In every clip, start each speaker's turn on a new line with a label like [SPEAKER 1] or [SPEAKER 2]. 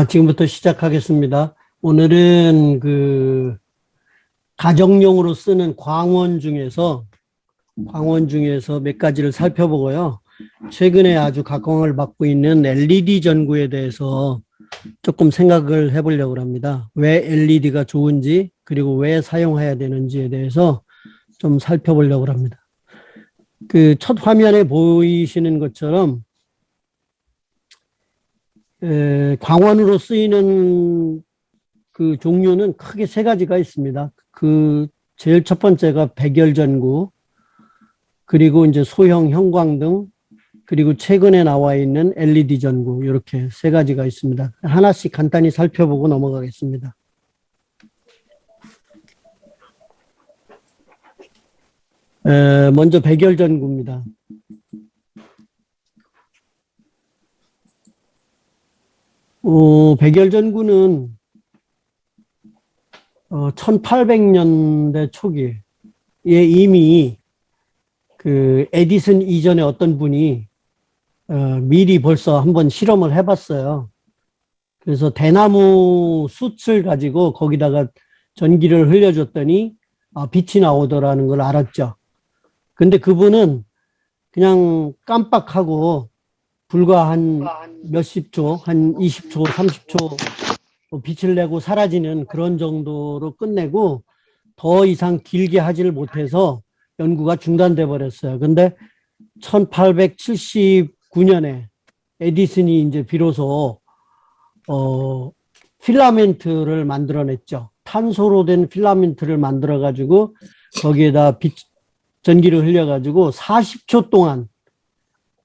[SPEAKER 1] 지금부터 시작하겠습니다. 오늘은 가정용으로 쓰는 광원 중에서 몇 가지를 살펴보고요. 최근에 아주 각광을 받고 있는 LED 전구에 대해서 조금 생각을 해보려고 합니다. 왜 LED가 좋은지, 그리고 왜 사용해야 되는지에 대해서 좀 살펴보려고 합니다. 첫 화면에 보이시는 것처럼 광원으로 쓰이는 그 종류는 크게 세 가지가 있습니다. 제일 첫 번째가 백열전구, 그리고 이제 소형 형광등, 그리고 최근에 나와 있는 LED 전구, 이렇게 세 가지가 있습니다. 하나씩 간단히 살펴보고 넘어가겠습니다. 먼저 백열전구입니다. 백열전구는 1800년대 초기에 이미 에디슨 이전에 어떤 분이 미리 벌써 한번 실험을 해봤어요. 그래서 대나무 숯을 가지고 거기다가 전기를 흘려줬더니 빛이 나오더라는 걸 알았죠. 근데 그분은 그냥 깜빡하고 불과 한 몇십 초, 한 20초, 30초 빛을 내고 사라지는 그런 정도로 끝내고 더 이상 길게 하지를 못해서 연구가 중단돼 버렸어요. 근데 1879년에 에디슨이 이제 비로소 필라멘트를 만들어냈죠. 탄소로 된 필라멘트를 만들어 가지고 거기에다 전기를 흘려 가지고 40초 동안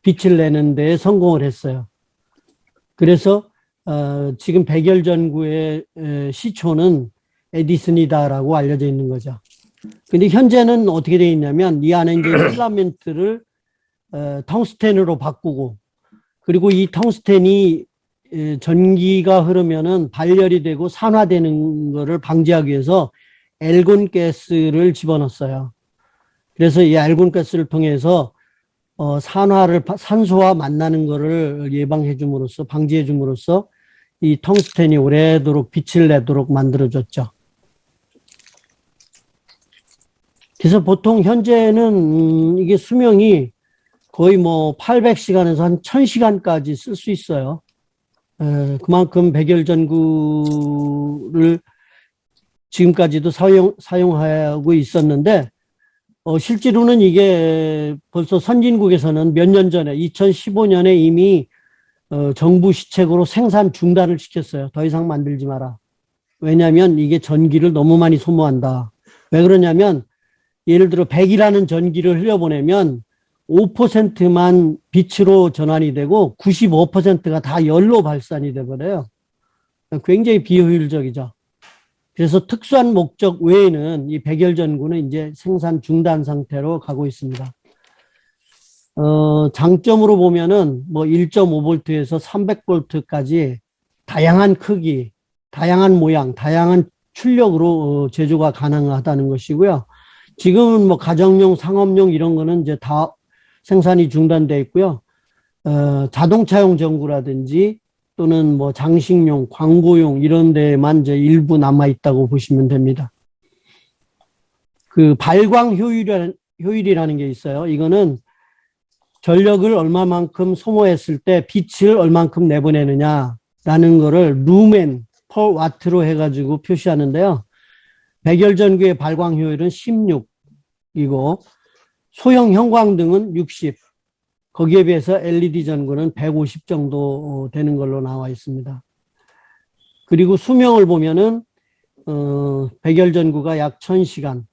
[SPEAKER 1] 빛을 내는 데 성공을 했어요. 그래서 지금 백열전구의 시초는 에디슨이다라고 알려져 있는 거죠. 근데 현재는 어떻게 되어 있냐면 이 안에 이제 필라멘트를 텅스텐으로 바꾸고, 그리고 이 텅스텐이 전기가 흐르면은 발열이 되고 산화되는 것을 방지하기 위해서 알곤 가스를 집어넣었어요. 그래서 이 알곤 가스를 통해서 산소와 만나는 것을 예방해 줌으로써, 방지해 줌으로써 이 텅스텐이 오래도록 빛을 내도록 만들어졌죠. 그래서 보통 현재는 이게 수명이 거의 뭐 800시간에서 한 1000시간까지 쓸 수 있어요. 그만큼 백열전구를 지금까지도 사용하고 있었는데, 실제로는 이게 벌써 선진국에서는 몇 년 전에 2015년에 이미 정부 시책으로 생산 중단을 시켰어요. 더 이상 만들지 마라. 왜냐하면 이게 전기를 너무 많이 소모한다. 왜 그러냐면 예를 들어 100이라는 전기를 흘려보내면 5%만 빛으로 전환이 되고 95%가 다 열로 발산이 돼버려요. 굉장히 비효율적이죠. 그래서 특수한 목적 외에는 이 백열전구는 이제 생산 중단 상태로 가고 있습니다. 장점으로 보면은 뭐 1.5V에서 300V까지 다양한 크기, 다양한 모양, 다양한 출력으로 제조가 가능하다는 것이고요. 지금은 뭐 가정용, 상업용 이런 거는 이제 다 생산이 중단되어 있고요. 자동차용 전구라든지 또는 뭐 장식용, 광고용 이런 데만 이제 일부 남아있다고 보시면 됩니다. 발광 효율이라는 게 있어요. 이거는 전력을 얼마만큼 소모했을 때 빛을 얼만큼 내보내느냐라는 거를 루멘, per 와트로 해가지고 표시하는데요. 백열전구의 발광 효율은 16이고 소형 형광등은 60. 거기에 비해서 LED 전구는 150 정도 되는 걸로 나와 있습니다. 그리고 수명을 보면은 백열전구가 약 1000시간,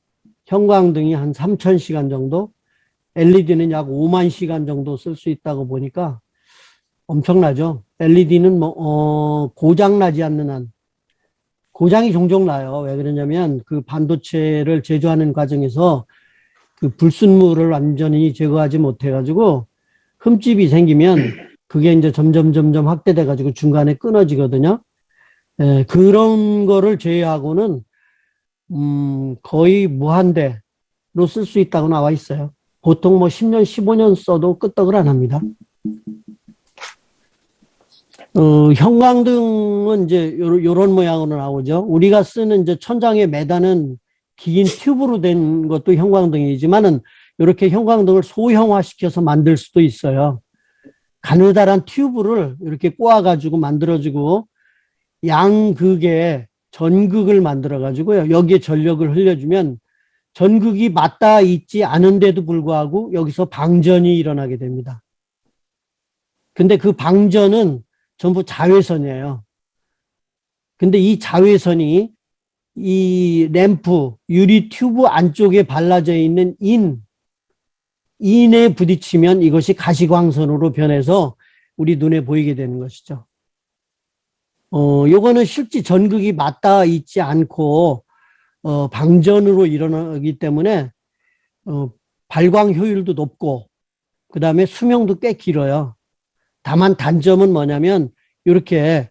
[SPEAKER 1] 형광등이 한 3000시간 정도, LED는 약 5만 시간 정도 쓸 수 있다고 보니까 엄청나죠. LED는 고장 나지 않는 한, 고장이 종종 나요. 왜 그러냐면 그 반도체를 제조하는 과정에서 그 불순물을 완전히 제거하지 못해가지고 흠집이 생기면 그게 이제 점점 확대돼가지고 중간에 끊어지거든요. 그런 거를 제외하고는 거의 무한대로 쓸 수 있다고 나와 있어요. 보통 뭐 10년, 15년 써도 끄떡을 안 합니다. 형광등은 이제 요런 모양으로 나오죠. 우리가 쓰는 이제 천장에 매다는 긴 튜브로 된 것도 형광등이지만은 이렇게 형광등을 소형화시켜서 만들 수도 있어요. 가느다란 튜브를 이렇게 꼬아가지고 만들어지고 양극에 전극을 만들어가지고요. 여기에 전력을 흘려주면 전극이 맞닿아 있지 않은데도 불구하고 여기서 방전이 일어나게 됩니다. 근데 그 방전은 전부 자외선이에요. 근데 이 자외선이 이 램프, 유리 튜브 안쪽에 발라져 있는 인에 부딪히면 이것이 가시광선으로 변해서 우리 눈에 보이게 되는 것이죠. 요거는 실제 전극이 맞닿아 있지 않고, 방전으로 일어나기 때문에, 발광 효율도 높고, 그 다음에 수명도 꽤 길어요. 다만 단점은 뭐냐면, 이렇게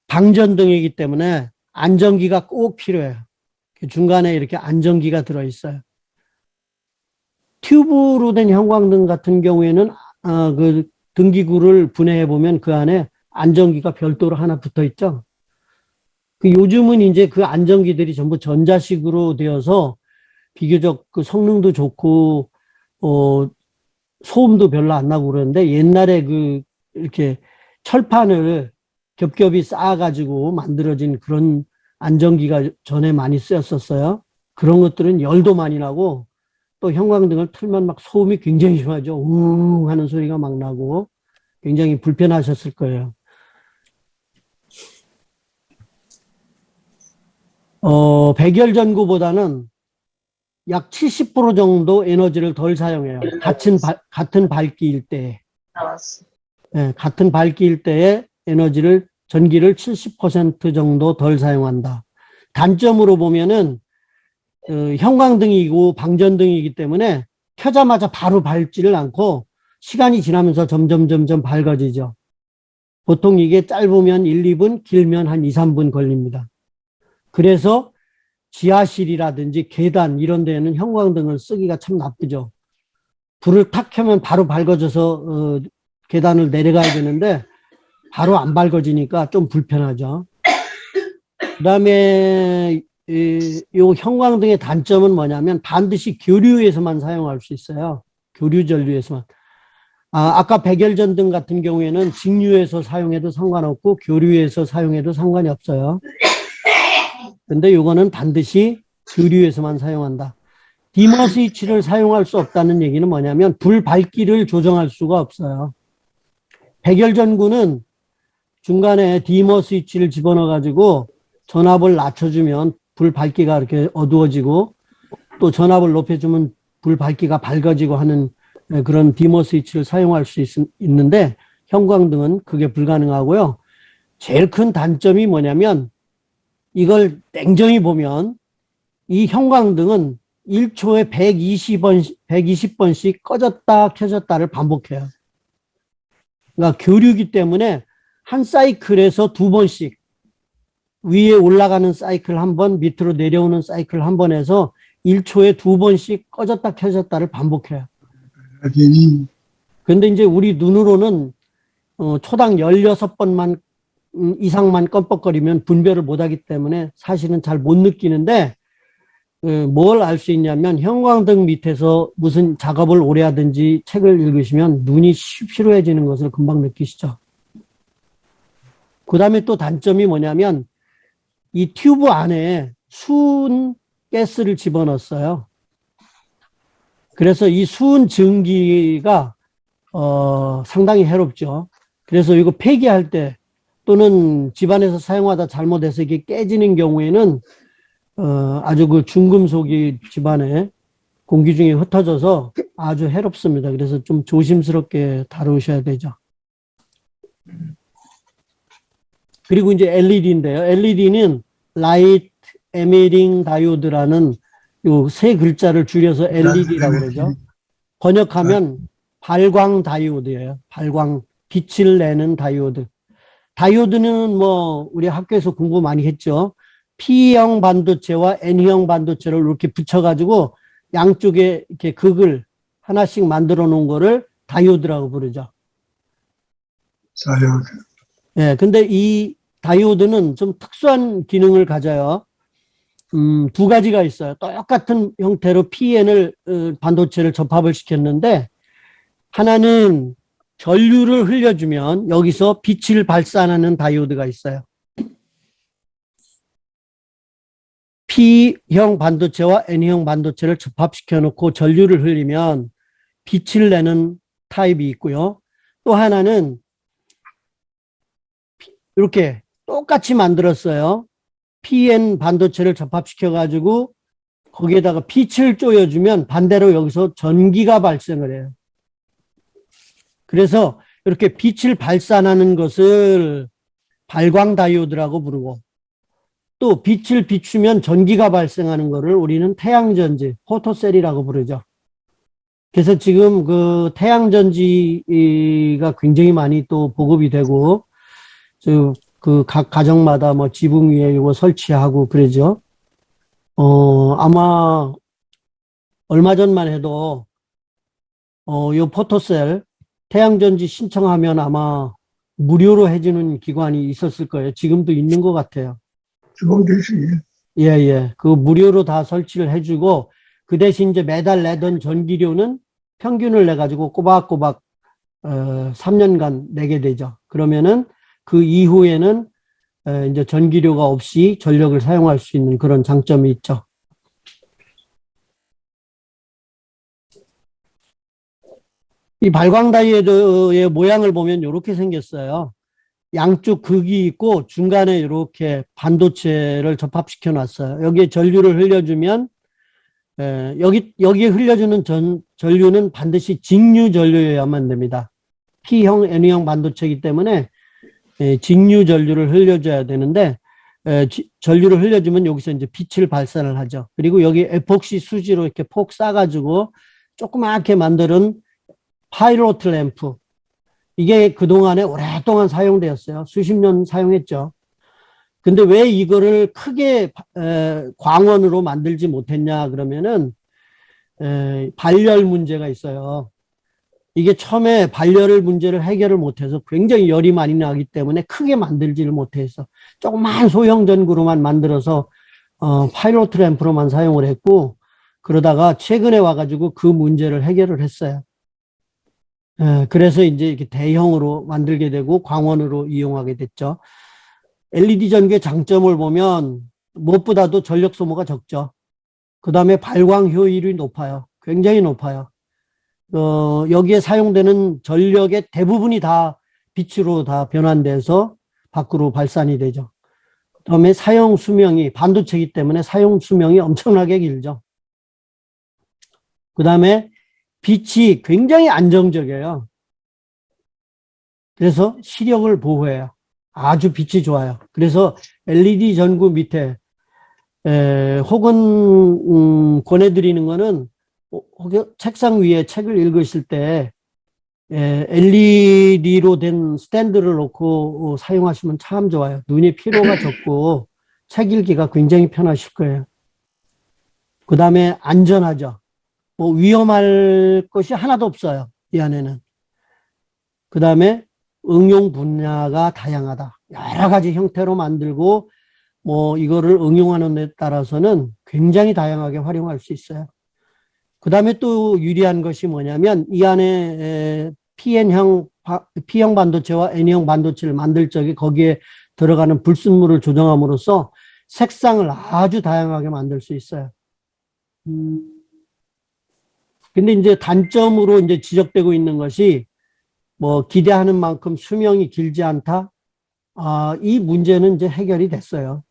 [SPEAKER 1] 방전등이기 때문에 안전기가 꼭 필요해요. 중간에 이렇게 안전기가 들어있어요. 튜브로 된 형광등 같은 경우에는 그 등기구를 분해해 보면 그 안에 안전기가 별도로 하나 붙어 있죠. 요즘은 이제 그 안전기들이 전부 전자식으로 되어서 비교적 그 성능도 좋고 소음도 별로 안 나고 그러는데 옛날에 그 이렇게 철판을 겹겹이 쌓아가지고 만들어진 그런 안전기가 전에 많이 쓰였었어요. 그런 것들은 열도 많이 나고 또 형광등을 틀면 막 소음이 굉장히 심하죠. 웅 하는 소리가 막 나고 굉장히 불편하셨을 거예요. 백열전구보다는 약 70% 정도 에너지를 덜 사용해요. 같은 밝기일 때에. 네, 같은 밝기일 때에 전기를 70% 정도 덜 사용한다. 단점으로 보면은 형광등이고 방전등이기 때문에 켜자마자 바로 밝지를 않고 시간이 지나면서 점점 밝아지죠. 보통 이게 짧으면 1, 2분, 길면 한 2, 3분 걸립니다. 그래서 지하실이라든지 계단 이런 데는 형광등을 쓰기가 참 나쁘죠. 불을 탁 켜면 바로 밝아져서 계단을 내려가야 되는데 바로 안 밝아지니까 좀 불편하죠. 그 다음에 요 형광등의 단점은 뭐냐면 반드시 교류에서만 사용할 수 있어요. 교류 전류에서만. 아까 백열전등 같은 경우에는 직류에서 사용해도 상관없고 교류에서 사용해도 상관이 없어요. 근데 요거는 반드시 교류에서만 사용한다. 디머 스위치를 사용할 수 없다는 얘기는 뭐냐면 불 밝기를 조정할 수가 없어요. 백열전구는 중간에 디머 스위치를 집어넣어 가지고 전압을 낮춰주면 불 밝기가 이렇게 어두워지고 또 전압을 높여주면 불 밝기가 밝아지고 하는 그런 디머 스위치를 사용할 수 있는데 형광등은 그게 불가능하고요. 제일 큰 단점이 뭐냐면 이걸 냉정히 보면 이 형광등은 1초에 120번씩 꺼졌다 켜졌다를 반복해요. 그러니까 교류이기 때문에 한 사이클에서 2번씩 위에 올라가는 사이클 한 번, 밑으로 내려오는 사이클 한 번 해서 1초에 2번씩 꺼졌다 켜졌다를 반복해요. 그런데 이제 우리 눈으로는 초당 16번만 이상만 껌뻑거리면 분별을 못하기 때문에 사실은 잘 못 느끼는데 뭘 알 수 있냐면 형광등 밑에서 무슨 작업을 오래 하든지 책을 읽으시면 눈이 피로해지는 것을 금방 느끼시죠. 그 다음에 또 단점이 뭐냐면 이 튜브 안에 수은 가스를 집어넣었어요. 그래서 이 수은 증기가 상당히 해롭죠. 그래서 이거 폐기할 때 또는 집안에서 사용하다 잘못해서 이게 깨지는 경우에는 아주 그 중금속이 집안에 공기 중에 흩어져서 아주 해롭습니다. 그래서 좀 조심스럽게 다루셔야 되죠. 그리고 이제 LED인데요. LED는 Light Emitting Diode라는 요 세 글자를 줄여서 LED라고 그러죠. 번역하면 발광 다이오드예요. 발광, 빛을 내는 다이오드. 다이오드는 뭐 우리 학교에서 공부 많이 했죠. P형 반도체와 N형 반도체를 이렇게 붙여가지고 양쪽에 이렇게 극을 하나씩 만들어 놓은 거를 다이오드라고 부르죠. 예, 근데 이 다이오드는 좀 특수한 기능을 가져요. 두 가지가 있어요. 똑같은 형태로 PN을, 반도체를 접합을 시켰는데, 하나는 전류를 흘려주면 여기서 빛을 발산하는 다이오드가 있어요. P형 반도체와 N형 반도체를 접합시켜 놓고 전류를 흘리면 빛을 내는 타입이 있고요. 또 하나는 이렇게 똑같이 만들었어요. PN 반도체를 접합시켜 가지고 거기에다가 빛을 쪼여주면 반대로 여기서 전기가 발생을 해요. 그래서 이렇게 빛을 발산하는 것을 발광 다이오드라고 부르고, 또 빛을 비추면 전기가 발생하는 것을 우리는 태양전지, 포토셀이라고 부르죠. 그래서 지금 그 태양전지가 굉장히 많이 또 보급이 되고, 그 각 가정마다 뭐 지붕 위에 이거 설치하고 그러죠. 아마 얼마 전만 해도 요 포토셀 태양전지 신청하면 아마 무료로 해주는 기관이 있었을 거예요. 지금도 있는 것 같아요.
[SPEAKER 2] 주방대시.
[SPEAKER 1] 예, 예. 그 무료로 다 설치를 해주고, 그 대신 이제 매달 내던 전기료는 평균을 내가지고 꼬박꼬박, 3년간 내게 되죠. 그러면은 그 이후에는, 이제 전기료가 없이 전력을 사용할 수 있는 그런 장점이 있죠. 이 발광 다이오드의 모양을 보면 이렇게 생겼어요. 양쪽 극이 있고 중간에 이렇게 반도체를 접합시켜 놨어요. 여기에 전류를 흘려주면, 여기에 흘려주는 전류는 반드시 직류 전류여야만 됩니다. P형, N형 반도체이기 때문에 직류 전류를 흘려줘야 되는데, 전류를 흘려주면 여기서 이제 빛을 발산을 하죠. 그리고 여기 에폭시 수지로 이렇게 폭 싸가지고 조그맣게 만드는 파이로트 램프. 이게 그동안에 오랫동안 사용되었어요. 수십 년 사용했죠. 근데 왜 이거를 크게 광원으로 만들지 못했냐 그러면은 발열 문제가 있어요. 이게 처음에 발열 문제를 해결을 못해서 굉장히 열이 많이 나기 때문에 크게 만들지를 못해서 조그만 소형 전구로만 만들어서 파이로트 램프로만 사용을 했고, 그러다가 최근에 와가지고 그 문제를 해결을 했어요. 그래서 이제 이렇게 대형으로 만들게 되고 광원으로 이용하게 됐죠. LED 전구의 장점을 보면 무엇보다도 전력 소모가 적죠. 그 다음에 발광 효율이 높아요. 굉장히 높아요. 여기에 사용되는 전력의 대부분이 다 빛으로 다 변환돼서 밖으로 발산이 되죠. 그 다음에 사용 수명이, 반도체이기 때문에 사용 수명이 엄청나게 길죠. 그 다음에 빛이 굉장히 안정적이에요. 그래서 시력을 보호해요. 아주 빛이 좋아요. 그래서 LED 전구 밑에 혹은 권해드리는 거는 혹은 책상 위에 책을 읽으실 때 LED로 된 스탠드를 놓고 사용하시면 참 좋아요. 눈이 피로가 적고 책 읽기가 굉장히 편하실 거예요. 그 다음에 안전하죠. 뭐 위험할 것이 하나도 없어요. 이 안에는. 그 다음에 응용 분야가 다양하다. 여러 가지 형태로 만들고 뭐 이거를 응용하는 데 따라서는 굉장히 다양하게 활용할 수 있어요. 그 다음에 또 유리한 것이 뭐냐면 이 안에 P형 반도체와 N형 반도체를 만들 적에 거기에 들어가는 불순물을 조정함으로써 색상을 아주 다양하게 만들 수 있어요. 근데 이제 단점으로 이제 지적되고 있는 것이 뭐 기대하는 만큼 수명이 길지 않다. 이 문제는 이제 해결이 됐어요.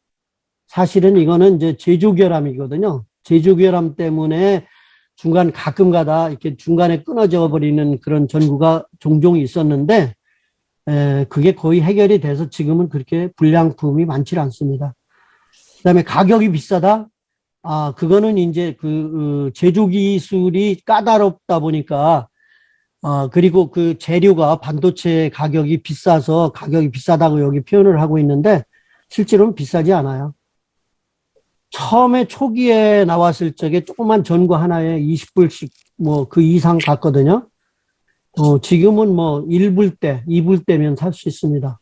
[SPEAKER 1] 사실은 이거는 이제 제조결함이거든요. 제조결함 때문에 중간 가끔 가다 이렇게 중간에 끊어져 버리는 그런 전구가 종종 있었는데, 그게 거의 해결이 돼서 지금은 그렇게 불량품이 많지 않습니다. 그 다음에 가격이 비싸다? 그거는 이제 제조 기술이 까다롭다 보니까, 그리고 그 재료가 반도체 가격이 비싸서 가격이 비싸다고 여기 표현을 하고 있는데, 실제로는 비싸지 않아요. 처음에 초기에 나왔을 적에 조그만 전구 하나에 20불씩 뭐 그 이상 갔거든요. 지금은 뭐 1불대, 2불대면 살 수 있습니다.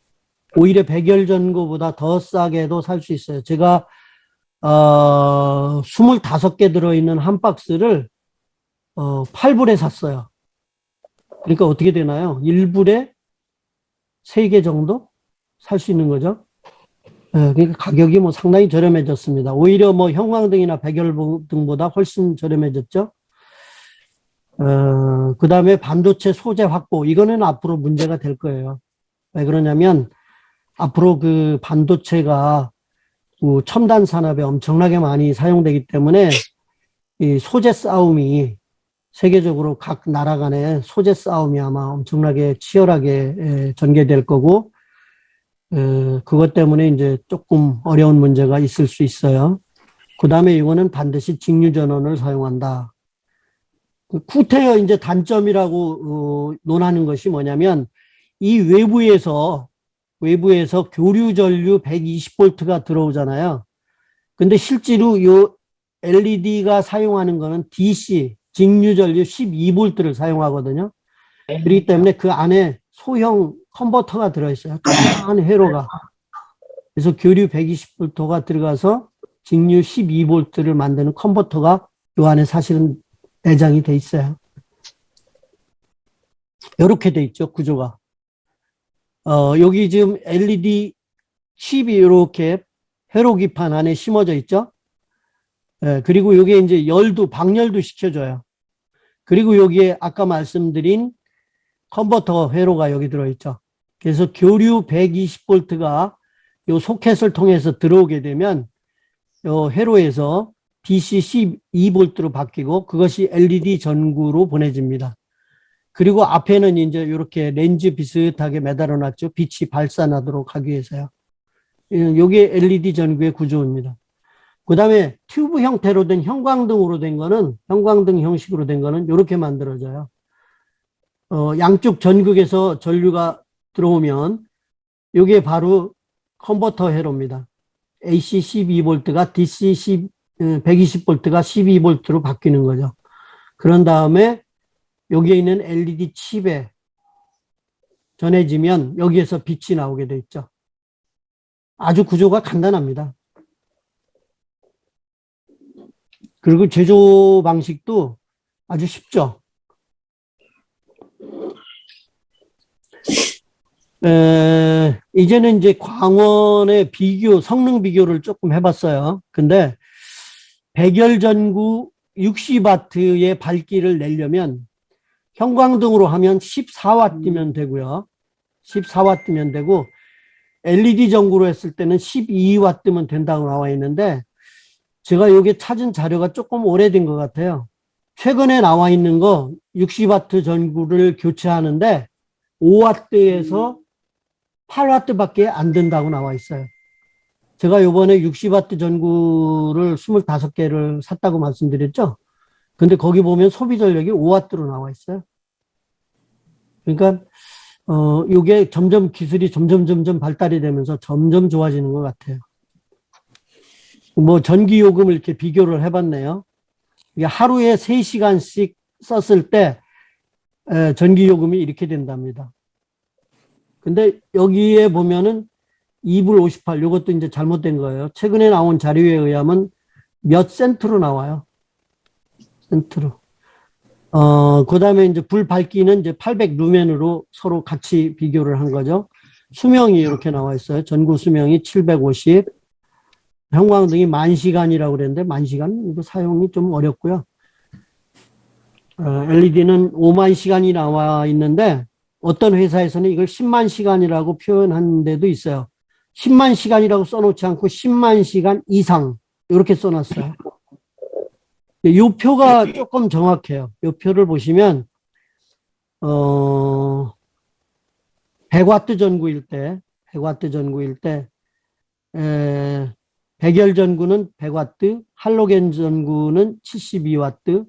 [SPEAKER 1] 오히려 백열전구보다 더 싸게도 살 수 있어요. 제가 25개 들어있는 한 박스를 8불에 샀어요. 그러니까 어떻게 되나요? 1불에 3개 정도 살 수 있는 거죠. 그러니까 가격이 뭐 상당히 저렴해졌습니다. 오히려 뭐 형광등이나 백열등보다 훨씬 저렴해졌죠. 그 다음에 반도체 소재 확보. 이거는 앞으로 문제가 될 거예요. 왜 그러냐면 앞으로 그 반도체가 그 첨단 산업에 엄청나게 많이 사용되기 때문에 이 소재 싸움이 세계적으로 각 나라 간의 소재 싸움이 아마 엄청나게 치열하게 전개될 거고, 그것 때문에 이제 조금 어려운 문제가 있을 수 있어요. 그 다음에 이거는 반드시 직류전원을 사용한다. 쿠테의 이제 단점이라고 논하는 것이 뭐냐면 이 외부에서 교류 전류 120V가 들어오잖아요. 근데 실제로 이 LED가 사용하는 거는 DC 직류 전류 12V를 사용하거든요. 그렇기 때문에 그 안에 소형 컨버터가 들어있어요. 큰 회로가. 그래서 교류 120V가 들어가서 직류 12V를 만드는 컨버터가 이 안에 사실은 내장이 돼 있어요. 이렇게 돼 있죠, 구조가. 여기 지금 LED 칩이 이렇게 회로기판 안에 심어져 있죠. 그리고 여기에 이제 방열도 시켜줘요. 그리고 여기에 아까 말씀드린 컨버터 회로가 여기 들어있죠. 그래서 교류 120V가 요 소켓을 통해서 들어오게 되면 요 회로에서 DC 12V로 바뀌고 그것이 LED 전구로 보내집니다. 그리고 앞에는 이제 이렇게 렌즈 비슷하게 매달아 놨죠. 빛이 발산하도록 하기 위해서요. 이게 LED 전구의 구조입니다. 그 다음에 튜브 형태로 된 형광등으로 된 거는, 형광등 형식으로 된 거는 이렇게 만들어져요. 양쪽 전극에서 전류가 들어오면 이게 바로 컨버터 회로입니다. AC 12V가 DC 120V가 12V로 바뀌는 거죠. 그런 다음에 여기에 있는 LED 칩에 전해지면 여기에서 빛이 나오게 돼 있죠. 아주 구조가 간단합니다. 그리고 제조 방식도 아주 쉽죠. 이제는 이제 광원의 성능 비교를 조금 해봤어요. 근데 백열전구 60W의 밝기를 내려면 형광등으로 하면 14W면 되고요. 14W면 되고 LED 전구로 했을 때는 12W면 된다고 나와 있는데 제가 여기 찾은 자료가 조금 오래된 것 같아요. 최근에 나와 있는 거 60W 전구를 교체하는데 5W에서 8W밖에 안 된다고 나와 있어요. 제가 요번에 60W 전구를 25개를 샀다고 말씀드렸죠? 근데 거기 보면 소비 전력이 5W로 나와 있어요. 그러니까 요게 점점 기술이 점점 발달이 되면서 점점 좋아지는 것 같아요. 뭐 전기 요금을 이렇게 비교를 해봤네요. 이게 하루에 3시간씩 썼을 때 전기 요금이 이렇게 된답니다. 근데 여기에 보면은 2불 58, 요것도 이제 잘못된 거예요. 최근에 나온 자료에 의하면 몇 센트로 나와요. 센트로. 그 다음에 이제 불 밝기는 이제 800 루멘으로 서로 같이 비교를 한 거죠. 수명이 이렇게 나와 있어요. 전구 수명이 750. 형광등이 10,000시간이라고 그랬는데 10,000시간? 이거 사용이 좀 어렵고요. LED는 50,000시간이 나와 있는데 어떤 회사에서는 이걸 100,000시간이라고 표현한 데도 있어요. 100,000시간이라고 써놓지 않고 100,000시간 이상 이렇게 써놨어요. 이 표가 조금 정확해요. 이 표를 보시면 100W 전구일 때 백열 전구는 100W, 할로겐 전구는 72W,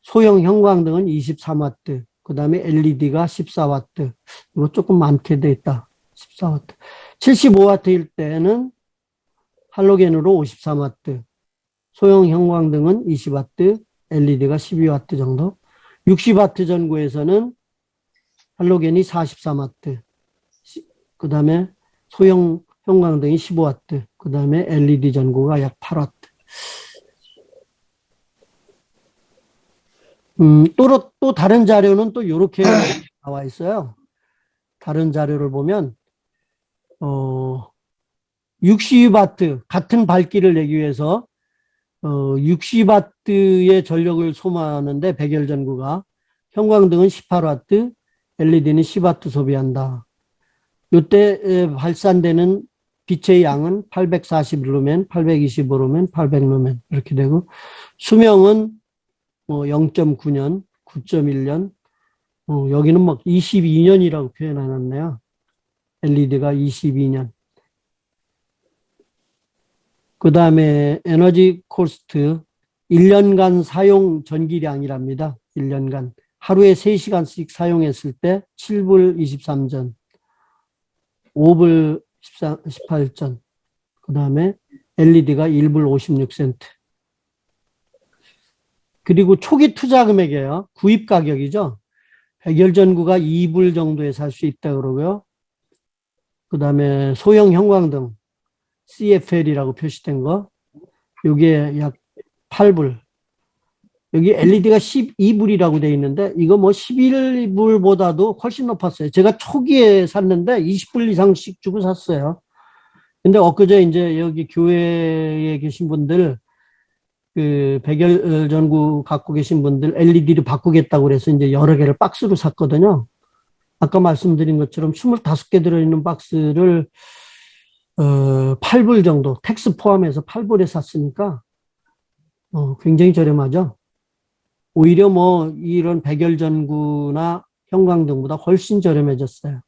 [SPEAKER 1] 소형 형광등은 23W, 그 다음에 LED가 14W. 이거 조금 많게 돼 있다. 14W. 75W일 때는 할로겐으로 53W, 소형 형광등은 20W, LED가 12W 정도. 60W 전구에서는 할로겐이 43W, 그 다음에 소형 형광등이 15W, 그 다음에 LED 전구가 약 8W. 또 다른 자료는 또 이렇게 나와 있어요. 다른 자료를 보면, 60W, 같은 밝기를 내기 위해서, 60W의 전력을 소모하는데, 백열 전구가, 형광등은 18W, LED는 10W 소비한다. 이때 발산되는 빛의 양은 840루멘, 825루멘, 800루멘 이렇게 되고, 수명은 뭐 0.9년, 9.1년, 여기는 뭐 22년이라고 표현해놨네요. LED가 22년. 그 다음에 에너지 코스트, 1년간 사용 전기량이랍니다. 1년간. 하루에 3시간씩 사용했을 때 7불 23전, 5불 18전, 그 다음에 LED가 1불 56센트. 그리고 초기 투자 금액이에요. 구입 가격이죠. 백열전구가 2불 정도에 살 수 있다 그러고요. 그 다음에 소형 형광등, CFL이라고 표시된 거, 요게 약 8불. 여기 LED가 12불이라고 돼 있는데, 이거 뭐 11불보다도 훨씬 높았어요. 제가 초기에 샀는데 20불 이상씩 주고 샀어요. 근데 엊그제 이제 여기 교회에 계신 분들, 그 백열 전구 갖고 계신 분들 LED로 바꾸겠다고 그래서 이제 여러 개를 박스로 샀거든요. 아까 말씀드린 것처럼 25개 들어있는 박스를 8불 정도, 텍스 포함해서 8불에 샀으니까 굉장히 저렴하죠. 오히려 뭐 이런 백열 전구나 형광등보다 훨씬 저렴해졌어요.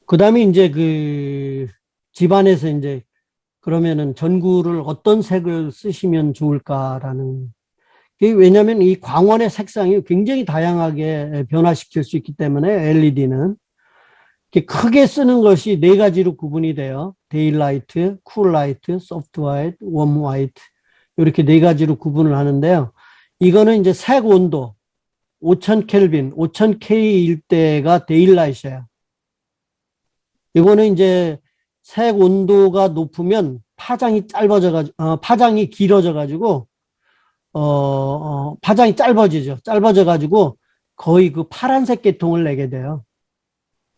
[SPEAKER 1] 그 다음에 이제 그 집안에서 이제 그러면은 전구를 어떤 색을 쓰시면 좋을까라는, 왜냐하면 이 광원의 색상이 굉장히 다양하게 변화시킬 수 있기 때문에 LED는 크게 쓰는 것이 네 가지로 구분이 돼요. 데일라이트, 쿨라이트, 소프트 화이트, 웜 화이트, 이렇게 네 가지로 구분을 하는데요. 이거는 이제 색 온도 5000 켈빈, 5000K 일대가 데일라이트예요. 이거는 이제 색 온도가 높으면 파장이 파장이 길어져가지고, 파장이 짧아져가지고 거의 그 파란색 계통을 내게 돼요.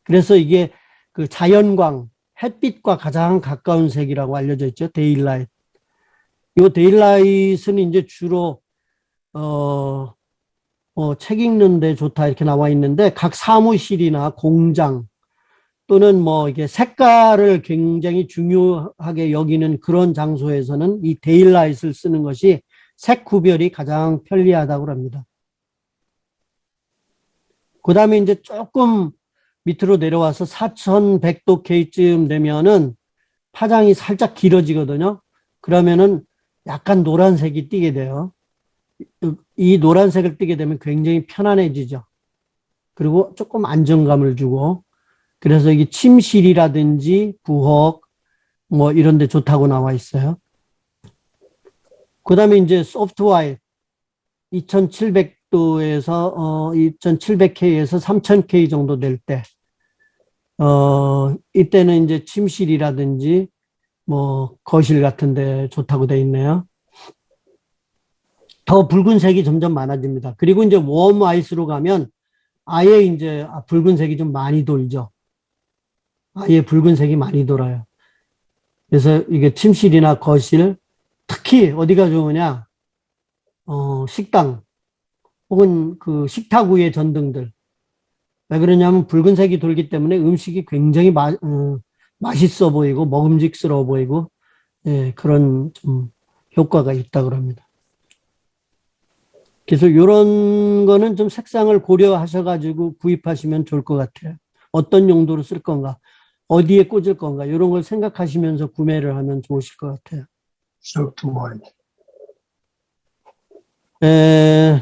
[SPEAKER 1] 그래서 이게 그 자연광, 햇빛과 가장 가까운 색이라고 알려져 있죠. 데일라이트. 이 데일라이트는 이제 주로, 책 읽는데 좋다 이렇게 나와 있는데, 각 사무실이나 공장, 또는 뭐 이게 색깔을 굉장히 중요하게 여기는 그런 장소에서는 이 데일라이트를 쓰는 것이 색 구별이 가장 편리하다고 합니다. 그 다음에 이제 조금 밑으로 내려와서 4100도 K쯤 되면은 파장이 살짝 길어지거든요. 그러면은 약간 노란색이 띄게 돼요. 이 노란색을 띄게 되면 굉장히 편안해지죠. 그리고 조금 안정감을 주고, 그래서 이게 침실이라든지 부엌 뭐 이런 데 좋다고 나와 있어요. 그 다음에 이제 소프트 화이트 2700도에서 2700K에서 3000K 정도 될 때, 이때는 이제 침실이라든지 뭐 거실 같은 데 좋다고 돼 있네요. 더 붉은색이 점점 많아집니다. 그리고 이제 웜 화이트로 가면 아예 이제 붉은색이 좀 많이 돌죠. 아예 붉은색이 많이 돌아요. 그래서 이게 침실이나 거실, 특히 어디가 좋으냐, 식당 혹은 그 식탁 위의 전등들. 왜 그러냐면 붉은색이 돌기 때문에 음식이 굉장히 맛있어 보이고 먹음직스러워 보이고, 예, 그런 좀 효과가 있다고 합니다. 그래서 이런 거는 좀 색상을 고려하셔가지고 구입하시면 좋을 것 같아요. 어떤 용도로 쓸 건가, 어디에 꽂을 건가, 이런 걸 생각하시면서 구매를 하면 좋으실 것 같아요.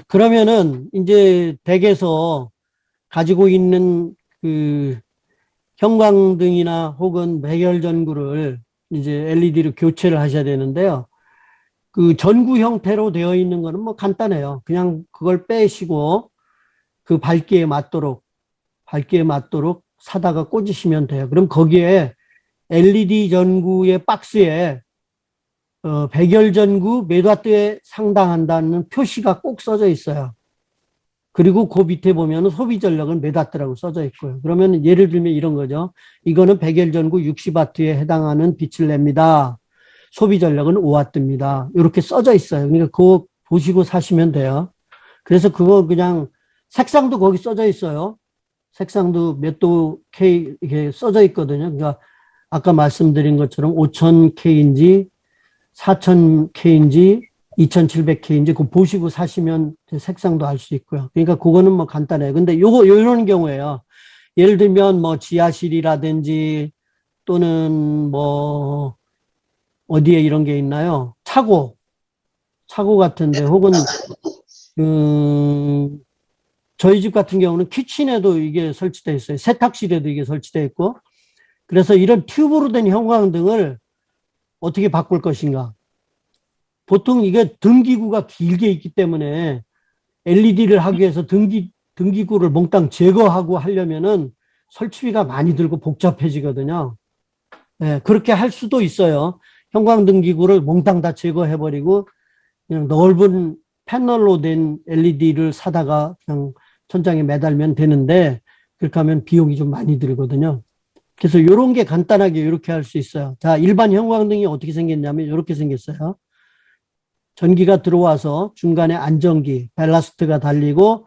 [SPEAKER 1] 그러면은 이제 댁에서 가지고 있는 그 형광등이나 혹은 백열 전구를 이제 LED로 교체를 하셔야 되는데요. 그 전구 형태로 되어 있는 거는 뭐 간단해요. 그냥 그걸 빼시고 그 밝기에 맞도록 사다가 꽂으시면 돼요. 그럼 거기에 LED 전구의 박스에 백열 전구 몇 와트에 상당한다는 표시가 꼭 써져 있어요. 그리고 그 밑에 보면 소비 전력은 몇 와트라고 써져 있고요. 그러면 예를 들면 이런 거죠. 이거는 백열 전구 60와트에 해당하는 빛을 냅니다. 소비 전력은 5와트입니다. 이렇게 써져 있어요. 그러니까 그거 보시고 사시면 돼요. 그래서 그거 그냥 색상도 거기 써져 있어요. 색상도 몇 도 K 이게 써져 있거든요. 그러니까 아까 말씀드린 것처럼 5000K인지 4000K인지 2700K인지 그거 보시고 사시면 색상도 알 수 있고요. 그러니까 그거는 뭐 간단해요. 근데 요런 경우에요. 예를 들면 뭐 지하실이라든지 또는 뭐 어디에 이런 게 있나요? 차고 같은데 혹은 저희 집 같은 경우는 키친에도 이게 설치되어 있어요. 세탁실에도 이게 설치되어 있고. 그래서 이런 튜브로 된 형광등을 어떻게 바꿀 것인가. 보통 이게 등기구가 길게 있기 때문에 LED를 하기 위해서 등기구를 몽땅 제거하고 하려면은 설치비가 많이 들고 복잡해지거든요. 네, 그렇게 할 수도 있어요. 형광등기구를 몽땅 다 제거해버리고 그냥 넓은 패널로 된 LED를 사다가 그냥 천장에 매달면 되는데 그렇게 하면 비용이 좀 많이 들거든요. 그래서 이런 게 간단하게 이렇게 할 수 있어요. 자, 일반 형광등이 어떻게 생겼냐면 이렇게 생겼어요. 전기가 들어와서 중간에 안전기, 밸러스트가 달리고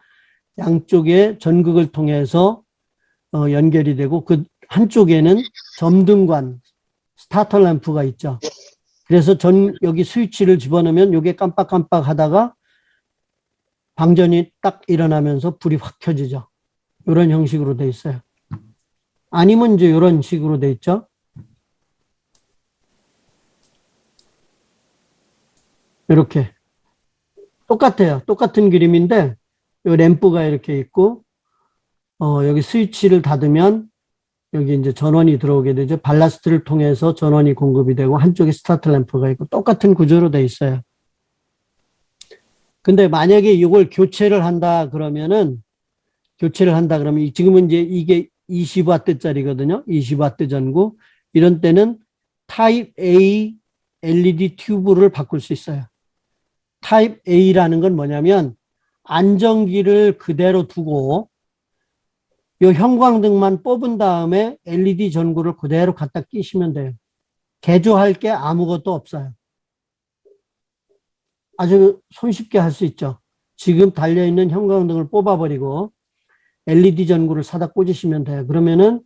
[SPEAKER 1] 양쪽에 전극을 통해서 연결이 되고 그 한쪽에는 점등관, 스타터 램프가 있죠. 그래서 여기 스위치를 집어넣으면 이게 깜빡깜빡 하다가 방전이 딱 일어나면서 불이 확 켜지죠. 이런 형식으로 돼 있어요. 아니면 이제 이런 식으로 돼 있죠. 이렇게. 똑같아요. 똑같은 그림인데, 이 램프가 이렇게 있고, 여기 스위치를 닫으면, 여기 이제 전원이 들어오게 되죠. 발라스트를 통해서 전원이 공급이 되고, 한쪽에 스타트 램프가 있고, 똑같은 구조로 돼 있어요. 근데 만약에 이걸 교체를 한다 그러면, 지금은 이제 이게 20와트짜리거든요. 20와트 전구. 이런 때는 타입 A LED 튜브를 바꿀 수 있어요. 타입 A라는 건 뭐냐면 안전기를 그대로 두고 이 형광등만 뽑은 다음에 LED 전구를 그대로 갖다 끼시면 돼요. 개조할 게 아무것도 없어요. 아주 손쉽게 할 수 있죠. 지금 달려있는 형광등을 뽑아버리고 LED 전구를 사다 꽂으시면 돼요. 그러면은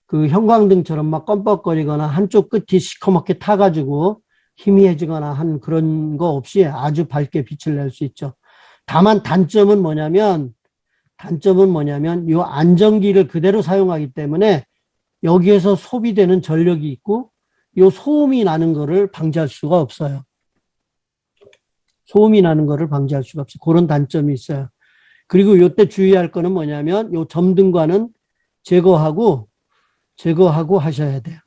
[SPEAKER 1] 그 형광등처럼 막 껌뻑거리거나 한쪽 끝이 시커멓게 타가지고 희미해지거나 한 그런 거 없이 아주 밝게 빛을 낼 수 있죠. 다만 단점은 뭐냐면 이 안전기를 그대로 사용하기 때문에 여기에서 소비되는 전력이 있고 이 소음이 나는 거를 방지할 수가 없어요. 그런 단점이 있어요. 그리고 이때 주의할 거는 뭐냐면 이 점등관은 제거하고 하셔야 돼요.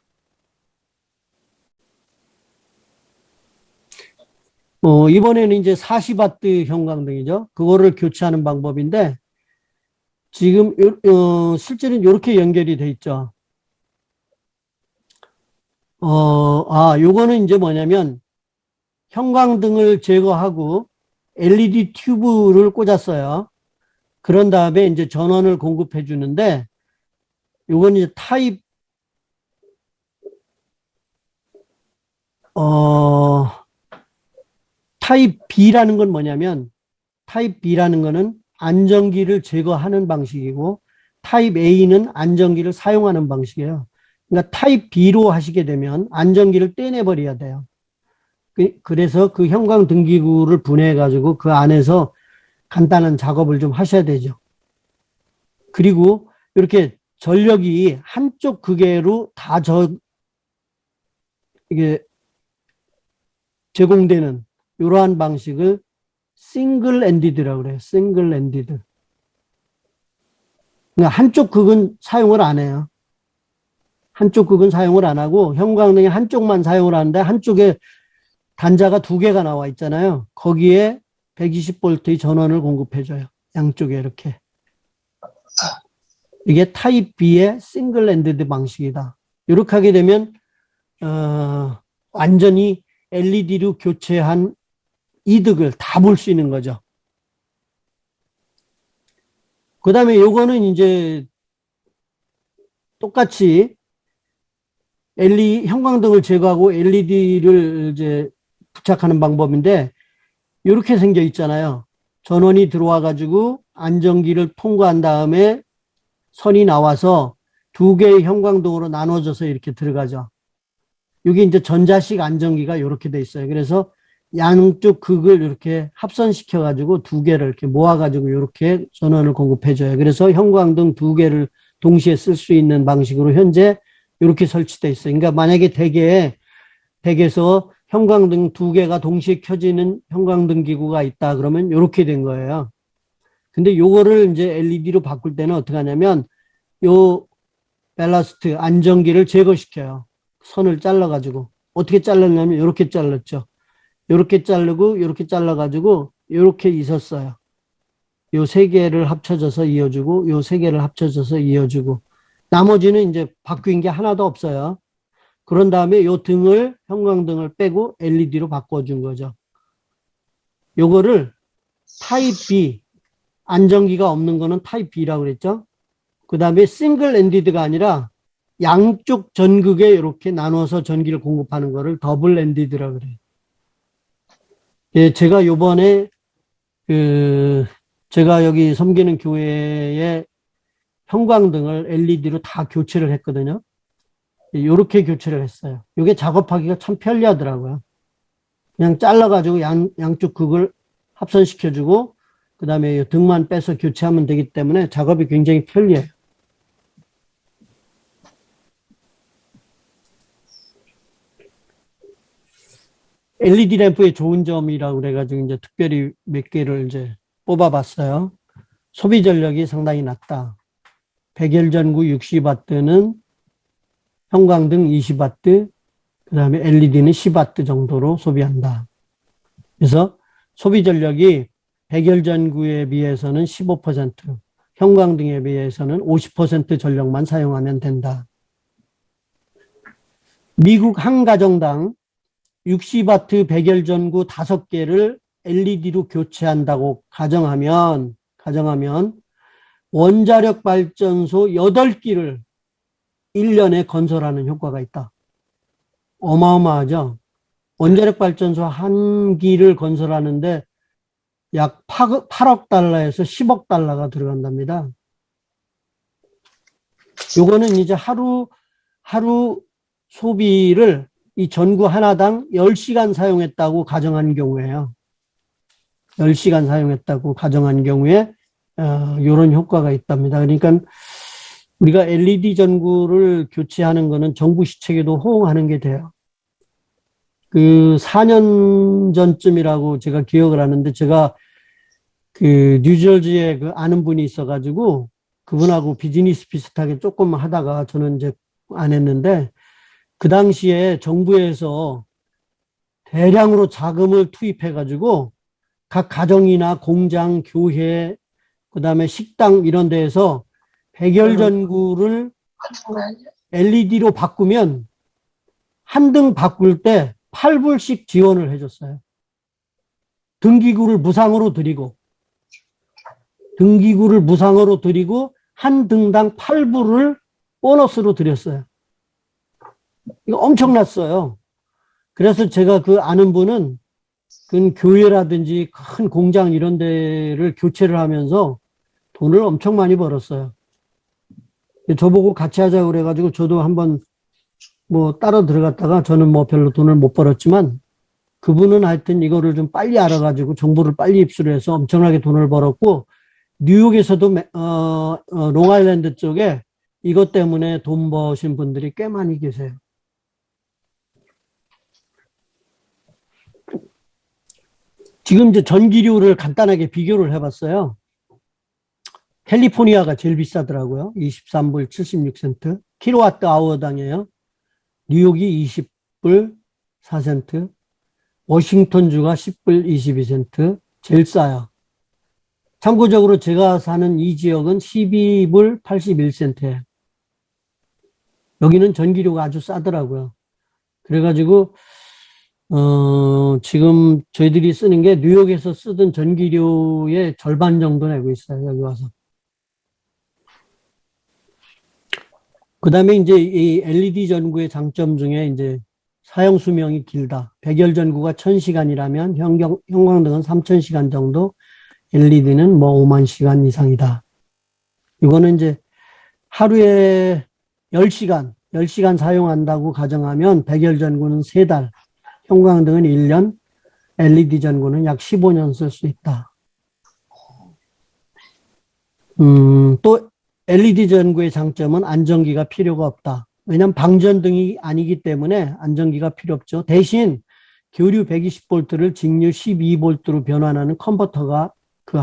[SPEAKER 1] 이번에는 이제 40와트 형광등이죠. 그거를 교체하는 방법인데 지금 실제는 이렇게 연결이 돼 있죠. 요거는 이제 뭐냐면 형광등을 제거하고 LED 튜브를 꽂았어요. 그런 다음에 이제 전원을 공급해 주는데 요건 이제 타입 B라는 건 뭐냐면 타입 B라는 거는 안전기를 제거하는 방식이고 타입 A는 안전기를 사용하는 방식이에요. 그러니까 타입 B로 하시게 되면 안전기를 떼내버려야 돼요. 그래서 그 형광등기구를 분해해 가지고 그 안에서 간단한 작업을 좀 하셔야 되죠. 그리고 이렇게 전력이 한쪽 극에로 다 이게 제공되는 이러한 방식을 싱글 엔디드라고 그래요. 싱글 엔디드. 그러니까 한쪽 극은 사용을 안 해요. 한쪽 극은 사용을 안 하고 형광등이 한쪽만 사용을 하는데 한쪽에 단자가 두 개가 나와 있잖아요. 거기에 120V의 전원을 공급해줘요. 양쪽에 이렇게. 이게 타입 B의 싱글 엔디드 방식이다. 이렇게 하게 되면 완전히 LED로 교체한 이득을 다 볼 수 있는 거죠. 그 다음에 요거는 이제 똑같이 형광등을 제거하고 LED를 이제 부착하는 방법인데, 이렇게 생겨 있잖아요. 전원이 들어와 가지고 안전기를 통과한 다음에 선이 나와서 두 개의 형광등으로 나눠져서 이렇게 들어가죠. 이게 이제 전자식 안전기가 이렇게 돼 있어요. 그래서 양쪽 극을 이렇게 합선시켜 가지고 두 개를 이렇게 모아 가지고 이렇게 전원을 공급해 줘요. 그래서 형광등 두 개를 동시에 쓸 수 있는 방식으로 현재 이렇게 설치돼 있어요. 그러니까 만약에 댁에서 형광등 두 개가 동시에 켜지는 형광등 기구가 있다 그러면 이렇게 된 거예요. 근데 요거를 이제 LED로 바꿀 때는 어떻게 하냐면 요 밸러스트 안전기를 제거시켜요. 선을 잘라가지고. 어떻게 잘랐냐면 이렇게 잘랐죠. 이렇게 자르고 이렇게 잘라가지고 이렇게 있었어요. 요 세 개를 합쳐져서 이어주고 요 세 개를 합쳐져서 이어주고 나머지는 이제 바뀐 게 하나도 없어요. 그런 다음에 요 형광등을 빼고 LED로 바꿔준 거죠. 요거를 타입 B, 안전기가 없는 거는 타입 B라고 그랬죠. 그 다음에 싱글 엔디드가 아니라 양쪽 전극에 이렇게 나눠서 전기를 공급하는 거를 더블 엔디드라고 그래요. 예, 제가 요번에 제가 여기 섬기는 교회에 형광등을 LED로 다 교체를 했거든요. 이렇게 교체를 했어요. 이게 작업하기가 참 편리하더라고요. 그냥 잘라가지고 양쪽 극을 합선시켜주고 그 다음에 등만 빼서 교체하면 되기 때문에 작업이 굉장히 편리해요. LED 램프의 좋은 점이라고 그래가지고 이제 특별히 몇 개를 이제 뽑아봤어요. 소비 전력이 상당히 낮다. 백열전구 60W는 형광등 20W, 그 다음에 LED는 10W 정도로 소비한다. 그래서 소비 전력이 백열전구에 비해서는 15%, 형광등에 비해서는 50% 전력만 사용하면 된다. 미국 한 가정당 60W 백열전구 5개를 LED로 교체한다고 가정하면 원자력 발전소 8기를 1년에 건설하는 효과가 있다. 어마어마하죠? 원자력 발전소 한 기를 건설하는데 약 8억 달러에서 10억 달러가 들어간답니다. 요거는 이제 하루 소비를 이 전구 하나당 10시간 사용했다고 가정한 경우에요. 10시간 사용했다고 가정한 경우에 이런 효과가 있답니다. 그러니까 우리가 LED 전구를 교체하는 거는 정부 시책에도 호응하는 게 돼요. 그 4년 전쯤이라고 제가 기억을 하는데 제가 그 뉴저지에 그 아는 분이 있어가지고 그분하고 비즈니스 비슷하게 조금 하다가 저는 이제 안 했는데 그 당시에 정부에서 대량으로 자금을 투입해가지고 각 가정이나 공장, 교회, 그 다음에 식당 이런 데에서 백열전구를 LED로 바꾸면 한 등 바꿀 때 8불씩 지원을 해줬어요. 등기구를 무상으로 드리고 한 등당 8불을 보너스로 드렸어요. 이거 엄청났어요. 그래서 제가 그 아는 분은 그 교회라든지 큰 공장 이런 데를 교체를 하면서 돈을 엄청 많이 벌었어요. 저보고 같이 하자고 그래가지고 저도 한번 뭐 따라 들어갔다가 저는 뭐 별로 돈을 못 벌었지만 그분은 하여튼 이거를 좀 빨리 알아가지고 정보를 빨리 입수를 해서 엄청나게 돈을 벌었고 뉴욕에서도 롱아일랜드 쪽에 이것 때문에 돈 버신 분들이 꽤 많이 계세요. 지금 이제 전기료를 간단하게 비교를 해봤어요. 캘리포니아가 제일 비싸더라고요. 23불 76센트. 킬로와트 아워당이에요. 뉴욕이 20불 4센트. 워싱턴주가 10불 22센트. 제일 싸요. 참고적으로 제가 사는 이 지역은 12불 81센트예요. 여기는 전기료가 아주 싸더라고요. 그래가지고 지금 저희들이 쓰는 게 뉴욕에서 쓰던 전기료의 절반 정도 내고 있어요. 여기 와서. 그 다음에 이제 이 LED 전구의 장점 중에 이제 사용 수명이 길다. 백열 전구가 1000시간이라면 형광등은 3000시간 정도, LED는 뭐 5만 시간 이상이다. 이거는 이제 하루에 10시간 사용한다고 가정하면 백열 전구는 3달, 형광등은 1년, LED 전구는 약 15년 쓸 수 있다. 또 LED 전구의 장점은 안전기가 필요가 없다. 왜냐하면 방전등이 아니기 때문에 안전기가 필요 없죠. 대신 교류 120V를 직류 12V로 변환하는 컨버터가 그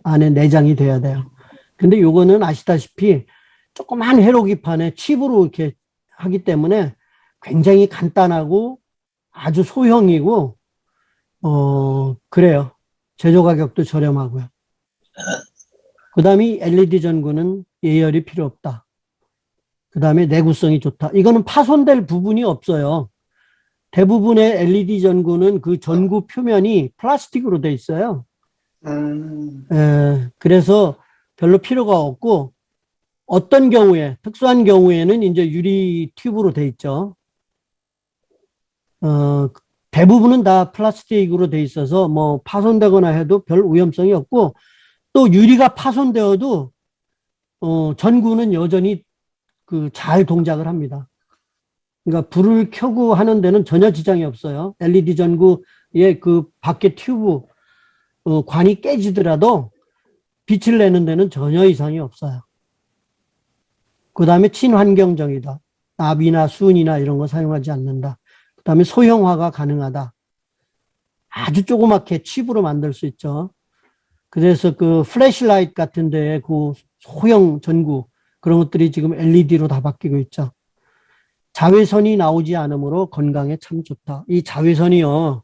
[SPEAKER 1] 안에 내장이 돼야 돼요. 근데 요거는 아시다시피 조그만 회로기판에 칩으로 이렇게 하기 때문에 굉장히 간단하고 아주 소형이고, 그래요. 제조 가격도 저렴하고요. 그 다음에 LED 전구는 예열이 필요 없다. 그 다음에 내구성이 좋다. 이거는 파손될 부분이 없어요. 대부분의 LED 전구는 그 전구 표면이 플라스틱으로 돼 있어요. 그래서 별로 필요가 없고, 어떤 경우에, 특수한 경우에는 이제 유리 튜브로 돼 있죠. 대부분은 다 플라스틱으로 돼 있어서 뭐 파손되거나 해도 별 위험성이 없고, 또 유리가 파손되어도 전구는 여전히 그 잘 동작을 합니다. 그러니까 불을 켜고 하는 데는 전혀 지장이 없어요. LED 전구의 그 밖에 튜브 관이 깨지더라도 빛을 내는 데는 전혀 이상이 없어요. 그 다음에 친환경적이다. 납이나 순이나 이런 거 사용하지 않는다. 그 다음에 소형화가 가능하다. 아주 조그맣게 칩으로 만들 수 있죠. 그래서 그 플래시라이트 같은 데에 그 소형 전구 그런 것들이 지금 LED로 다 바뀌고 있죠. 자외선이 나오지 않으므로 건강에 참 좋다. 이 자외선이요,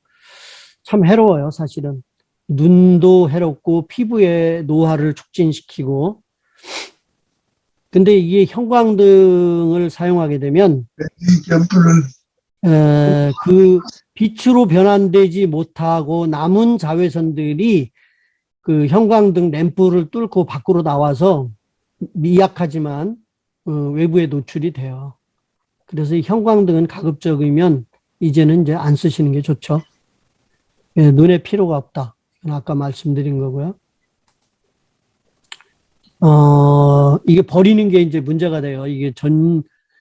[SPEAKER 1] 참 해로워요, 사실은. 눈도 해롭고 피부의 노화를 촉진시키고. 근데 이게 형광등을 사용하게 되면 그 빛으로 변환되지 못하고 남은 자외선들이 그 형광등 램프를 뚫고 밖으로 나와서 미약하지만 외부에 노출이 돼요. 그래서 이 형광등은 가급적이면 이제는 이제 안 쓰시는 게 좋죠. 눈에 필요가 없다. 아까 말씀드린 거고요. 이게 버리는 게 이제 문제가 돼요. 이게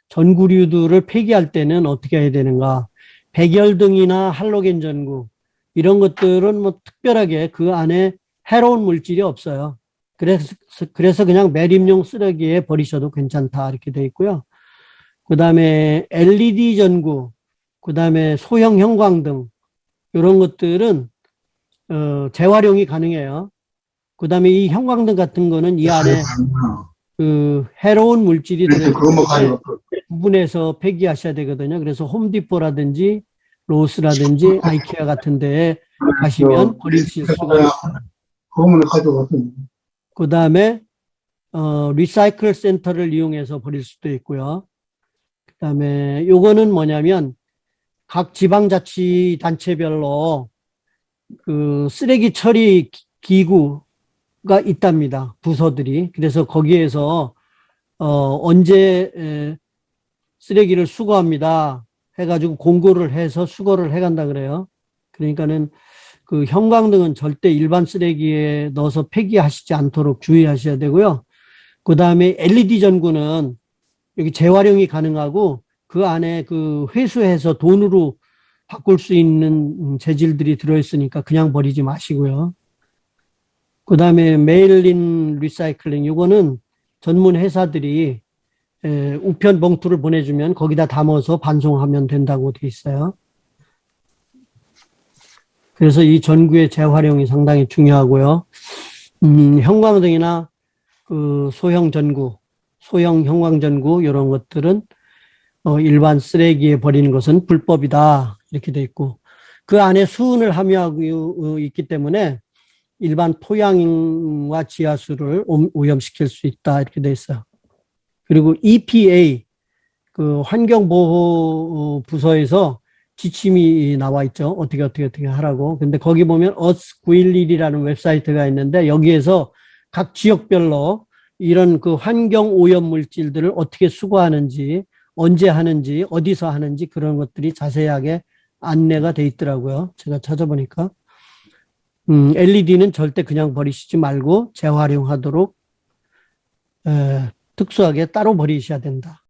[SPEAKER 1] 전구류들을 폐기할 때는 어떻게 해야 되는가. 백열등이나 할로겐 전구, 이런 것들은 뭐 특별하게 그 안에 해로운 물질이 없어요. 그래서 그냥 매립용 쓰레기에 버리셔도 괜찮다. 이렇게 돼 있고요. 그 다음에 LED 전구, 그 다음에 소형 형광등, 이런 것들은, 재활용이 가능해요. 그 다음에 이 형광등 같은 거는 이 안에 그 해로운 물질이 들어있기 때문에 구분해서 폐기하셔야 되거든요. 그래서 홈디포라든지 로스라든지 아이케아 같은 데에 가시면 버리실 수가 있어요. 그 다음에 리사이클 센터를 이용해서 버릴 수도 있고요. 그 다음에 요거는 뭐냐면 각 지방자치단체별로 그 쓰레기 처리 기구가 있답니다. 부서들이. 그래서 거기에서 언제 쓰레기를 수거합니다 해가지고 공고를 해서 수거를 해간다 그래요. 그러니까는 그 형광등은 절대 일반 쓰레기에 넣어서 폐기하시지 않도록 주의하셔야 되고요. 그 다음에 LED 전구는 여기 재활용이 가능하고 그 안에 그 회수해서 돈으로 바꿀 수 있는 재질들이 들어있으니까 그냥 버리지 마시고요. 그 다음에 메일린 리사이클링, 이거는 전문 회사들이 우편 봉투를 보내주면 거기다 담아서 반송하면 된다고 돼 있어요. 그래서 이 전구의 재활용이 상당히 중요하고요. 형광등이나 그 소형 전구, 소형 형광전구 이런 것들은 일반 쓰레기에 버리는 것은 불법이다 이렇게 돼 있고, 그 안에 수은을 함유하고 있기 때문에 일반 토양과 지하수를 오염시킬 수 있다 이렇게 돼 있어요. 그리고 EPA 그 환경보호 부서에서 지침이 나와 있죠. 어떻게 하라고. 근데 거기 보면 어스911이라는 웹사이트가 있는데 여기에서 각 지역별로 이런 그 환경 오염 물질들을 어떻게 수거하는지, 언제 하는지, 어디서 하는지 그런 것들이 자세하게 안내가 돼 있더라고요. 제가 찾아보니까. LED는 절대 그냥 버리시지 말고 재활용하도록 특수하게 따로 버리셔야 된다.